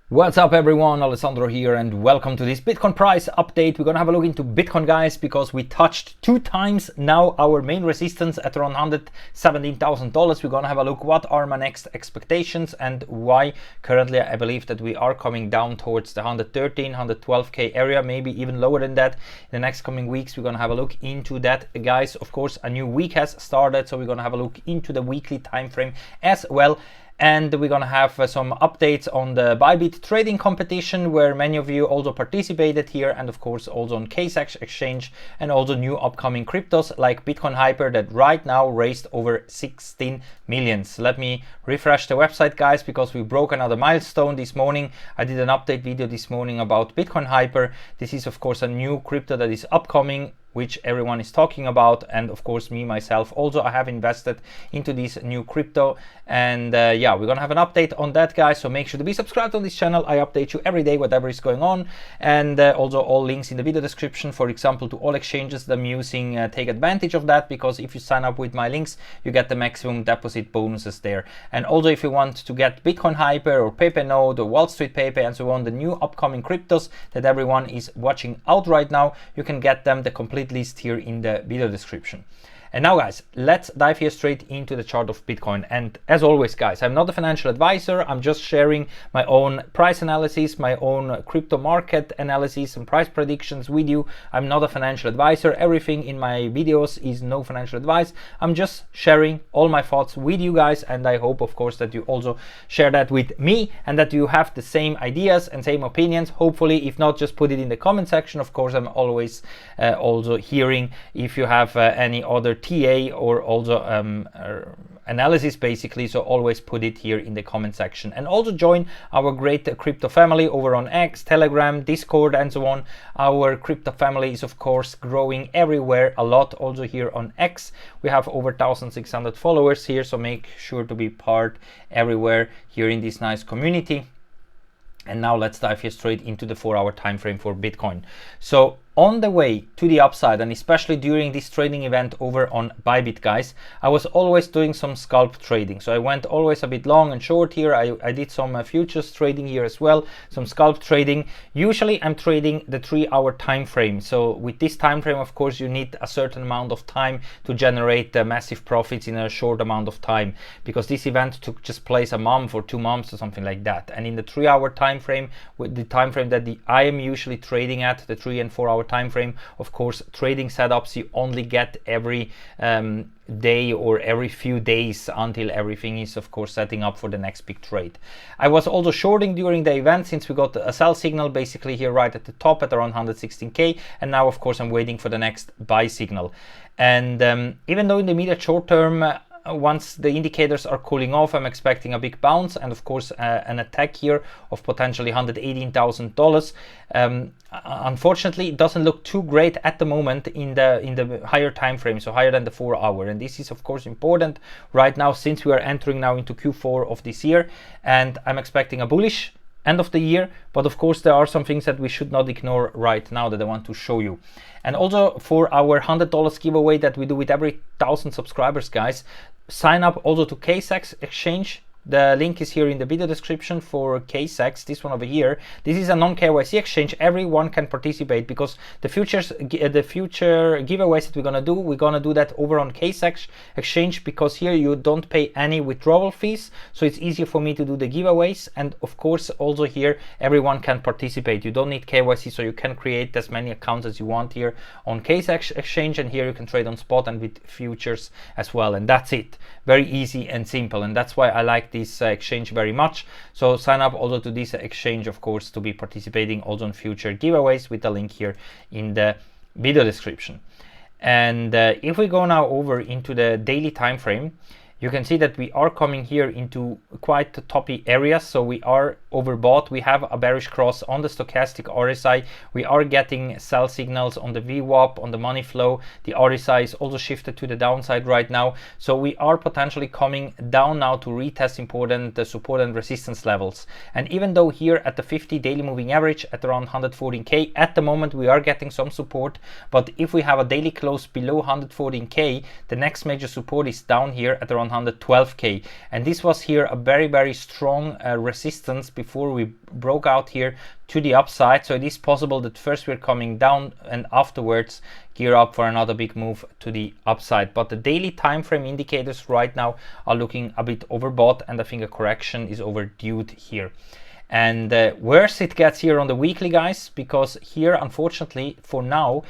What's up everyone, Alessandro here and welcome to this Bitcoin price update. We're gonna have a look into Bitcoin, guys, because we touched 2 times now our main resistance at around $117,000. We're gonna have a look what are my next expectations and why currently I believe that we are coming down towards the 113, 112k area, maybe even lower than that in the next coming weeks. We're gonna have a look into that, guys. Of course, a new week has started, so we're gonna have a look into the weekly time frame as well. And we're gonna have some updates on the Bybit trading competition where many of you also participated here, and of course also on KSEX exchange, and also new upcoming cryptos like Bitcoin Hyper that right now raised over 16 millions. Let me refresh the website, guys, because we broke another milestone this morning. I did an update video this morning about Bitcoin Hyper. This is of course a new crypto that is upcoming, which everyone is talking about, and of course me myself also, I have invested into this new crypto. And yeah, we're gonna have an update on that, guys, so make sure to be subscribed on this channel. I update you every day whatever is going on, and also all links in the video description, for example, to all exchanges that I'm using. Take advantage of that, because if you sign up with my links you get the maximum deposit bonuses there. And also if you want to get Bitcoin Hyper or Pepe Node or Wall Street Pepe and so on, the new upcoming cryptos that everyone is watching out right now, you can get them, the complete list here in the video description. And now, guys, let's dive here straight into the chart of Bitcoin. And as always, guys, I'm not a financial advisor. I'm just sharing my own price analysis, my own crypto market analysis and price predictions with you. I'm not a financial advisor. Everything in my videos is no financial advice. I'm just sharing all my thoughts with you guys, and I hope, of course, that you also share that with me and that you have the same ideas and same opinions. Hopefully, if not, just put it in the comment section. Of course, I'm always also hearing if you have any other TA or also analysis, basically, so always put it here in the comment section. And also join our great crypto family over on X, Telegram, Discord, and so on. Our crypto family is of course growing everywhere a lot. Also here on X we have over 1,600 followers here, so make sure to be part everywhere here in this nice community. And now let's dive here straight into the 4-hour time frame for Bitcoin. So on the way to the upside, and especially during this trading event over on Bybit, guys, I was always doing some scalp trading. So I went always a bit long and short here. I did some futures trading here as well, some scalp trading. Usually I'm trading the 3-hour time frame. So with this time frame, of course, you need a certain amount of time to generate massive profits in a short amount of time, because this event took just place a month or 2 months or something like that. And in the 3-hour time frame, with the time frame that I am usually trading at, the 3 and 4 hour time frame, of course, trading setups you only get every day or every few days until everything is of course setting up for the next big trade. I was also shorting during the event, since we got a sell signal basically here right at the top at around 116k, and now of course I'm waiting for the next buy signal. And even though in the immediate short term, once the indicators are cooling off, I'm expecting a big bounce and of course an attack here of potentially $118,000. Unfortunately, it doesn't look too great at the moment in the higher time frame, so higher than the 4 hour. And this is of course important right now, since we are entering now into Q4 of this year, and I'm expecting a bullish end of the year. But of course there are some things that we should not ignore right now that I want to show you. And also for our $100 giveaway that we do with every 1,000 subscribers, guys, sign up also to KSEX exchange. The link is here in the video description for KSEX, this one over here. This is a non-KYC exchange. Everyone can participate, because the future giveaways that we're gonna do that over on KSEX exchange, because here you don't pay any withdrawal fees, so it's easier for me to do the giveaways. And of course also here everyone can participate. You don't need KYC, so you can create as many accounts as you want here on KSEX exchange, and here you can trade on spot and with futures as well. And that's it, very easy and simple, and that's why I like this exchange very much. So sign up also to this exchange, of course, to be participating also on future giveaways with the link here in the video description. And if we go now over into the daily time frame, you can see that we are coming here into quite toppy areas. So we are overbought. We have a bearish cross on the stochastic RSI. We are getting sell signals on the VWAP, on the money flow. The RSI is also shifted to the downside right now. So we are potentially coming down now to retest important support and resistance levels. And even though here at the 50 daily moving average at around 114k, at the moment we are getting some support. But if we have a daily close below 114k, the next major support is down here at around around 112k, and this was here a very strong resistance before we broke out here to the upside. So it is possible that first we're coming down and afterwards gear up for another big move to the upside. But the daily time frame indicators right now are looking a bit overbought, and I think a correction is overdue here. And worse it gets here on the weekly, guys, because here unfortunately for now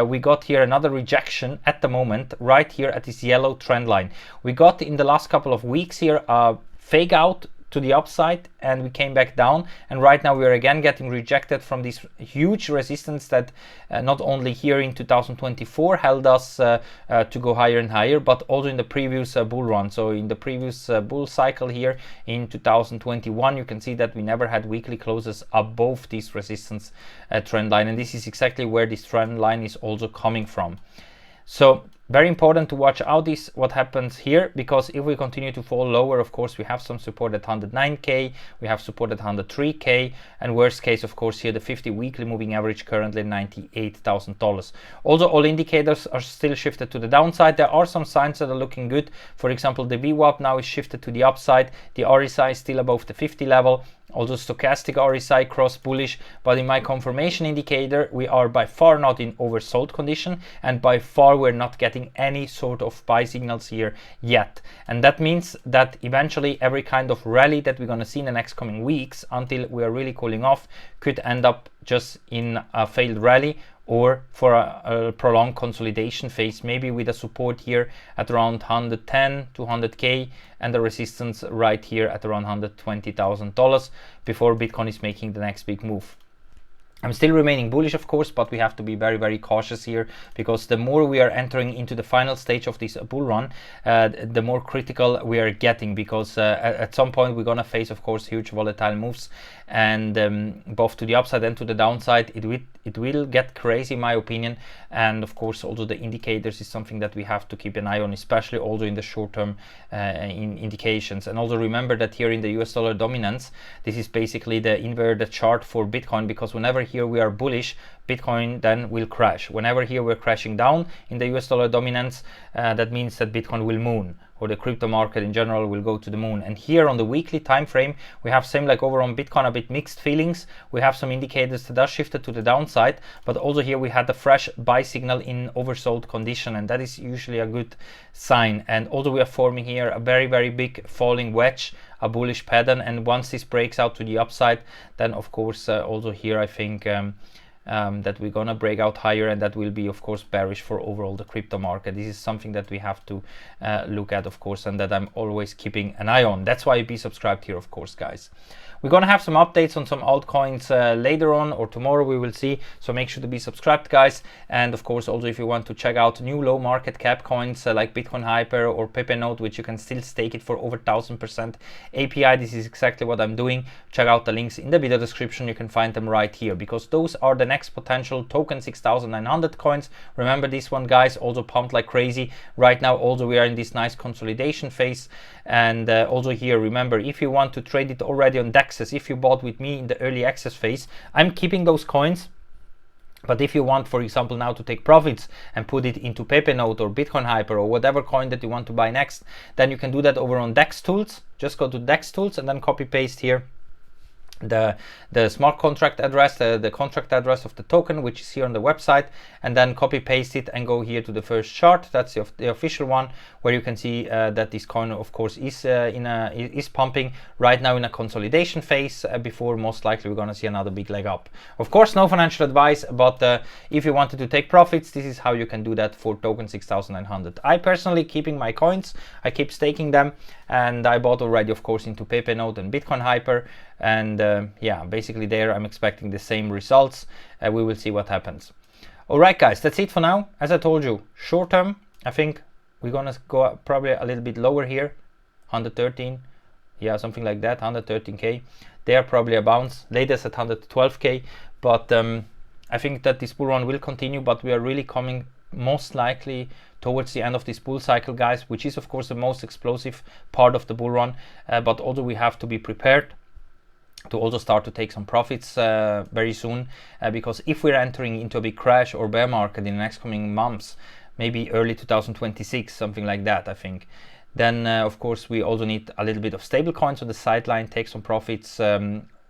we got here another rejection at the moment right here at this yellow trend line. We got in the last couple of weeks here a fake out to the upside, and we came back down, and right now we are again getting rejected from this huge resistance that not only here in 2024 held us to go higher and higher, but also in the previous bull run. So in the previous bull cycle here in 2021, you can see that we never had weekly closes above this resistance trend line, and this is exactly where this trend line is also coming from. So very important to watch out what happens here, because if we continue to fall lower, of course we have some support at 109k, we have support at 103k, and worst case of course here the 50 weekly moving average currently $98,000. Also all indicators are still shifted to the downside. There are some signs that are looking good. For example, the VWAP now is shifted to the upside, the RSI is still above the 50 level. Also stochastic RSI cross bullish, but in my confirmation indicator we are by far not in oversold condition, and by far we're not getting any sort of buy signals here yet. And that means that eventually every kind of rally that we're going to see in the next coming weeks until we are really cooling off could end up just in a failed rally, or for a prolonged consolidation phase, maybe with a support here at around 110 to 100k and the resistance right here at around $120,000 before Bitcoin is making the next big move. I'm still remaining bullish, of course, but we have to be very cautious here, because the more we are entering into the final stage of this bull run, the more critical we are getting, because at some point we're gonna face, of course, huge volatile moves, and both to the upside and to the downside, it will get crazy in my opinion. And of course also the indicators is something that we have to keep an eye on, especially also in the short term indications. And also remember that here in the US dollar dominance, this is basically the inverted chart for Bitcoin, because whenever here we are bullish, Bitcoin then will crash. Whenever here we're crashing down in the US dollar dominance, that means that Bitcoin will moon, or the crypto market in general will go to the moon. And here on the weekly time frame, we have same like over on Bitcoin, a bit mixed feelings. We have some indicators that are shifted to the downside, but also here we had a fresh buy signal in oversold condition, and that is usually a good sign. And also we are forming here a very big falling wedge, a bullish pattern, and once this breaks out to the upside, then of course also here I think that we're gonna break out higher, and that will be of course bearish for overall the crypto market. This is something that we have to look at, of course, and that I'm always keeping an eye on. That's why be subscribed here, of course, guys. We're gonna have some updates on some altcoins later on, or tomorrow, we will see. So make sure to be subscribed, guys. And of course, also if you want to check out new low market cap coins like Bitcoin Hyper or Pepe Note, which you can still stake it for over 1000% API, this is exactly what I'm doing. Check out the links in the video description. You can find them right here, because those are the next potential token 6900 coins. Remember this one, guys, also pumped like crazy right now. Also we are in this nice consolidation phase, and also here remember, if you want to trade it already on DEXs, if you bought with me in the early access phase, I'm keeping those coins. But if you want, for example, now to take profits and put it into Pepe Note or Bitcoin Hyper or whatever coin that you want to buy next, then you can do that over on DEX tools. Just go to DEX tools and then copy paste here the smart contract address, the contract address of the token, which is here on the website, and then copy paste it and go here to the first chart. That's the official one, where you can see that this coin of course is pumping right now in a consolidation phase before most likely we're gonna see another big leg up. Of course, no financial advice, but if you wanted to take profits, this is how you can do that for token 6900. I personally keeping my coins, I keep staking them, and I bought already of course into Pepe Note and Bitcoin Hyper, and yeah, basically there I'm expecting the same results. We will see what happens. All right, guys, that's it for now. As I told you, short term, I think we're gonna go up probably a little bit lower here, 113, yeah, something like that, 113k. There probably a bounce, latest at 112k, but I think that this bull run will continue, but we are really coming most likely towards the end of this bull cycle, guys, which is of course the most explosive part of the bull run, but also we have to be prepared to also start to take some profits very soon, because if we're entering into a big crash or bear market in the next coming months, maybe early 2026, something like that, I think, Then of course we also need a little bit of stable coins on the sideline, take some profits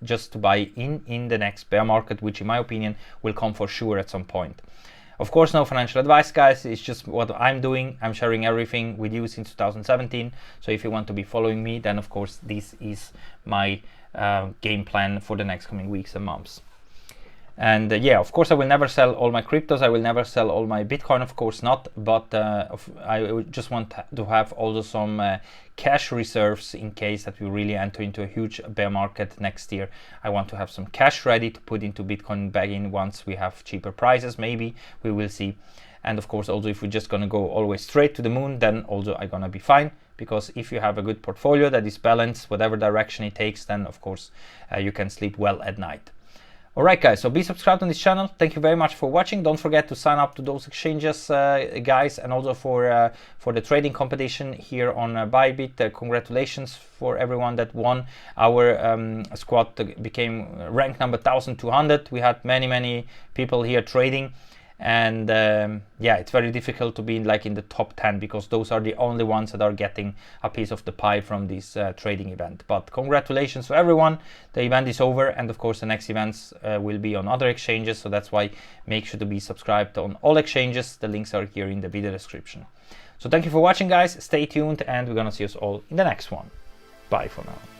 just to buy in the next bear market, which in my opinion will come for sure at some point. Of course, no financial advice, guys. It's just what I'm doing. I'm sharing everything with you since 2017. So if you want to be following me, then of course this is my game plan for the next coming weeks and months. And yeah, of course, I will never sell all my cryptos. I will never sell all my Bitcoin, of course not. But I just want to have also some cash reserves in case that we really enter into a huge bear market next year. I want to have some cash ready to put into Bitcoin back in once we have cheaper prices. Maybe we will see. And of course, also if we're just gonna go always straight to the moon, then also I'm gonna be fine. Because if you have a good portfolio that is balanced, whatever direction it takes, then of course you can sleep well at night. Alright guys, so be subscribed on this channel. Thank you very much for watching. Don't forget to sign up to those exchanges, guys, and also for the trading competition here on Bybit. Congratulations for everyone that won. Our squad became ranked number 1200. We had many people here trading. And yeah, it's very difficult to be in the top 10 because those are the only ones that are getting a piece of the pie from this trading event. But congratulations to everyone. The event is over, and of course the next events will be on other exchanges, so that's why make sure to be subscribed on all exchanges. The links are here in the video description. So thank you for watching, guys. Stay tuned, and we're gonna see us all in the next one. Bye for now.